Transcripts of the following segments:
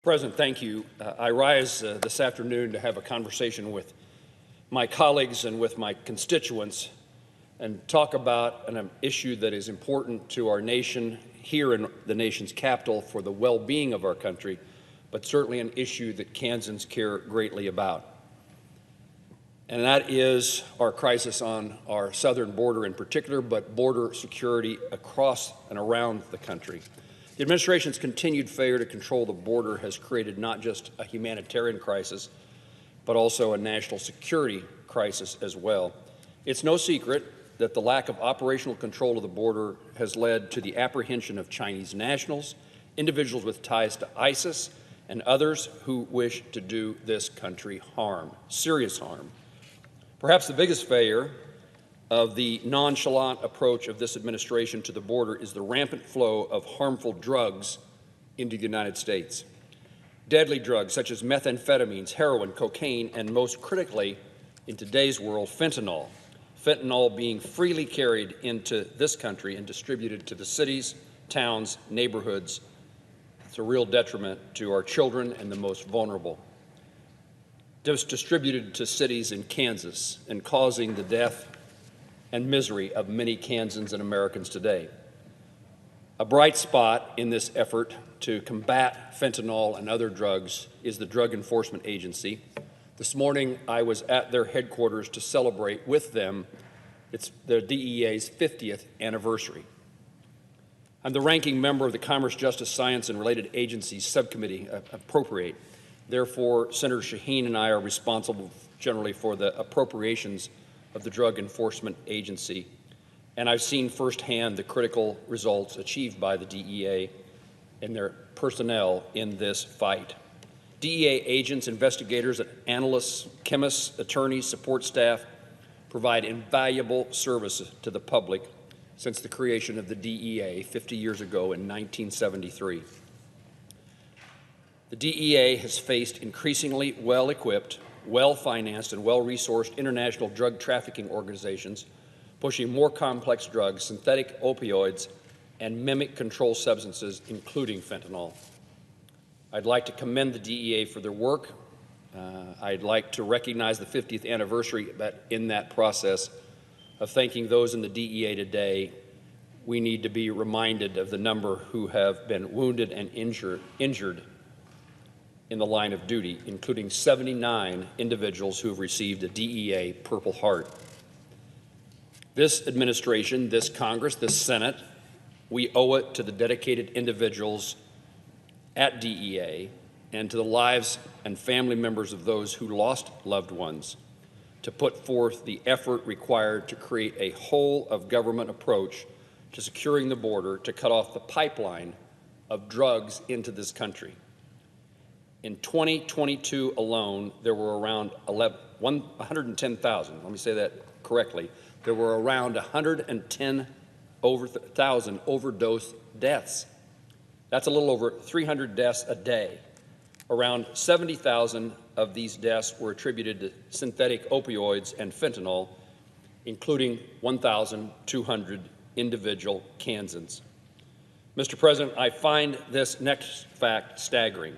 President, thank you. I rise this afternoon to have a conversation with my colleagues and with my constituents and talk about an issue that is important to our nation here in the nation's capital for the well-being of our country, but certainly an issue that Kansans care greatly about. And that is our crisis on our southern border in particular, but border security across and around the country. The administration's continued failure to control the border has created not just a humanitarian crisis, but also a national security crisis as well. It's no secret that the lack of operational control of the border has led to the apprehension of Chinese nationals, individuals with ties to ISIS, and others who wish to do this country harm, serious harm. Perhaps the biggest failure of the nonchalant approach of this administration to the border is the rampant flow of harmful drugs into the United States. Deadly drugs such as methamphetamines, heroin, cocaine, and most critically, in today's world, fentanyl. Fentanyl being freely carried into this country and distributed to the cities, towns, neighborhoods. It's a real detriment to our children and the most vulnerable. Just distributed to cities in Kansas and causing the death and misery of many Kansans and Americans today. A bright spot in this effort to combat fentanyl and other drugs is the Drug Enforcement Agency. This morning, I was at their headquarters to celebrate with them the DEA's 50th anniversary. I'm the ranking member of the Commerce, Justice, Science, and Related Agencies Subcommittee, Appropriate. Therefore, Senator Shaheen and I are responsible generally for the appropriations of the Drug Enforcement Agency, and I've seen firsthand the critical results achieved by the DEA and their personnel in this fight. DEA agents, investigators, analysts, chemists, attorneys, support staff provide invaluable service to the public since the creation of the DEA 50 years ago in 1973. The DEA has faced increasingly well-equipped, well-financed, and well-resourced international drug trafficking organizations pushing more complex drugs, synthetic opioids, and mimic controlled substances, including fentanyl. I'd like to commend the DEA for their work. I'd like to recognize the 50th anniversary, but in that process of thanking those in the DEA today, we need to be reminded of the number who have been wounded and injured in the line of duty, including 79 individuals who have received a DEA Purple Heart. This administration, this Congress, this Senate, we owe it to the dedicated individuals at DEA and to the lives and family members of those who lost loved ones to put forth the effort required to create a whole-of-government approach to securing the border to cut off the pipeline of drugs into this country. In 2022 alone, there were around 110,000, let me say that correctly, there were around 110,000 overdose deaths. That's a little over 300 deaths a day. Around 70,000 of these deaths were attributed to synthetic opioids and fentanyl, including 1,200 individual Kansans. Mr. President, I find this next fact staggering.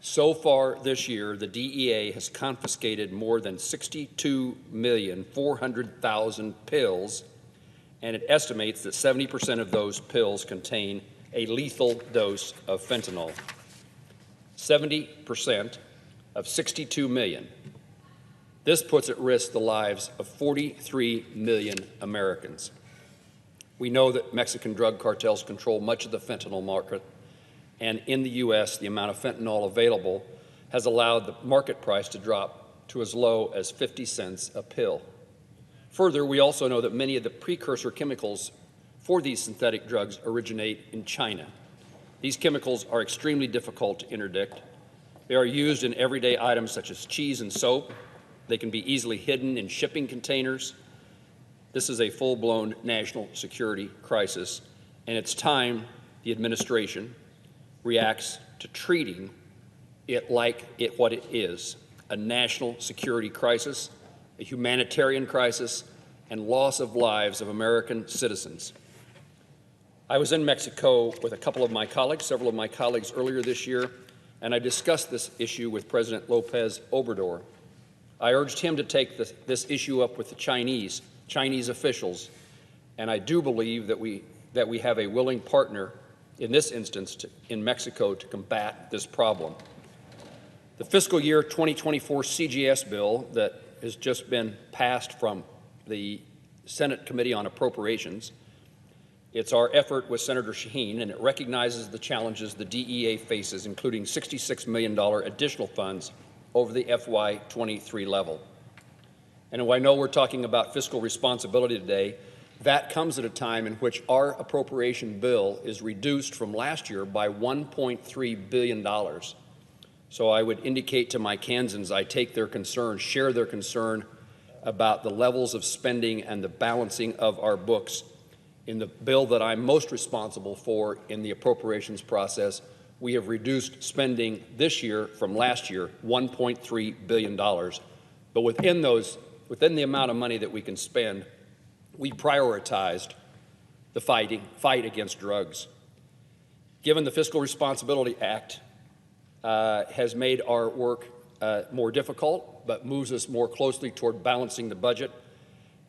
So far this year, the DEA has confiscated more than 62,400,000 pills, and it estimates that 70% of those pills contain a lethal dose of fentanyl. 70% of 62 million. This puts at risk the lives of 43 million Americans. We know that Mexican drug cartels control much of the fentanyl market, and in the U.S., the amount of fentanyl available has allowed the market price to drop to as low as 50 cents a pill. Further, we also know that many of the precursor chemicals for these synthetic drugs originate in China. These chemicals are extremely difficult to interdict. They are used in everyday items such as cheese and soap. They can be easily hidden in shipping containers. This is a full-blown national security crisis, and it's time the administration reacts to treating it like what it is, a national security crisis, a humanitarian crisis, and loss of lives of American citizens. I was in Mexico with a couple of my colleagues, several of my colleagues earlier this year, and I discussed this issue with President Lopez Obrador. I urged him to take this issue up with the Chinese officials, and I do believe that we have a willing partner in this instance in Mexico to combat this problem. The fiscal year 2024 CGS bill that has just been passed from the Senate Committee on Appropriations, it's our effort with Senator Shaheen, and it recognizes the challenges the DEA faces, including $66 million additional funds over the FY23 level. And I know we're talking about fiscal responsibility today. That comes at a time in which our appropriation bill is reduced from last year by $1.3 billion. So I would indicate to my Kansans I take their concern, share their concern about the levels of spending and the balancing of our books. In the bill that I'm most responsible for in the appropriations process, we have reduced spending this year from last year $1.3 billion. But within the amount of money that we can spend, we prioritized the fight against drugs. Given the Fiscal Responsibility Act has made our work more difficult, but moves us more closely toward balancing the budget,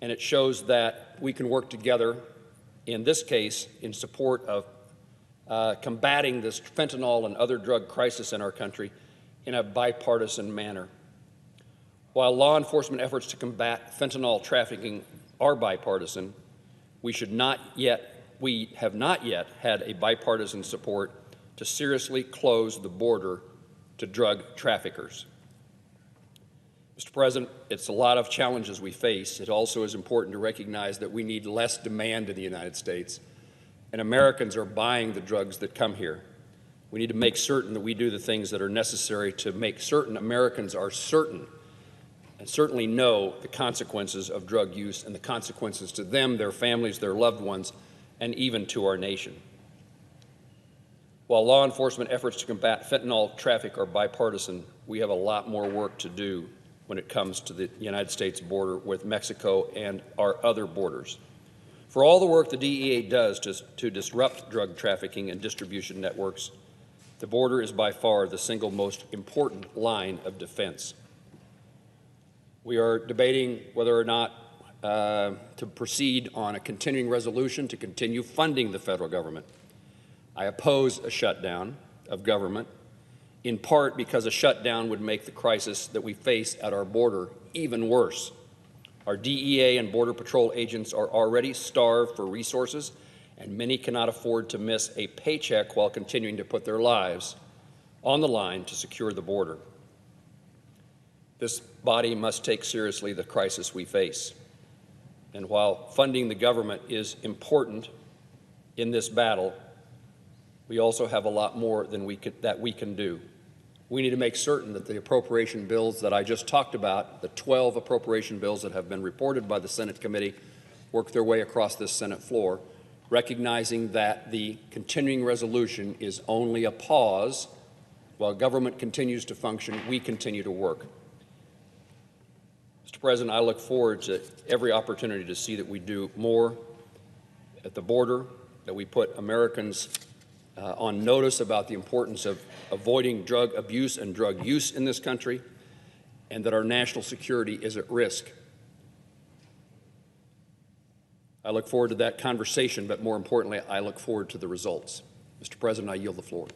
and it shows that we can work together, in this case, in support of combating this fentanyl and other drug crisis in our country in a bipartisan manner. While law enforcement efforts to combat fentanyl trafficking are bipartisan, we have not yet had a bipartisan support to seriously close the border to drug traffickers. Mr. President, it's a lot of challenges we face. It also is important to recognize that we need less demand in the United States, and Americans are buying the drugs that come here. We need to make certain that we do the things that are necessary to make certain Americans are certain and certainly know the consequences of drug use and the consequences to them, their families, their loved ones, and even to our nation. While law enforcement efforts to combat fentanyl traffic are bipartisan, we have a lot more work to do when it comes to the United States border with Mexico and our other borders. For all the work the DEA does to disrupt drug trafficking and distribution networks, the border is by far the single most important line of defense. We are debating whether or not to proceed on a continuing resolution to continue funding the federal government. I oppose a shutdown of government, in part because a shutdown would make the crisis that we face at our border even worse. Our DEA and Border Patrol agents are already starved for resources, and many cannot afford to miss a paycheck while continuing to put their lives on the line to secure the border. This body must take seriously the crisis we face. And while funding the government is important in this battle, we also have a lot more that we can do. We need to make certain that the appropriation bills that I just talked about, the 12 appropriation bills that have been reported by the Senate committee, work their way across this Senate floor, recognizing that the continuing resolution is only a pause. While government continues to function, we continue to work. Mr. President, I look forward to every opportunity to see that we do more at the border, that we put Americans on notice about the importance of avoiding drug abuse and drug use in this country, and that our national security is at risk. I look forward to that conversation, but more importantly, I look forward to the results. Mr. President, I yield the floor.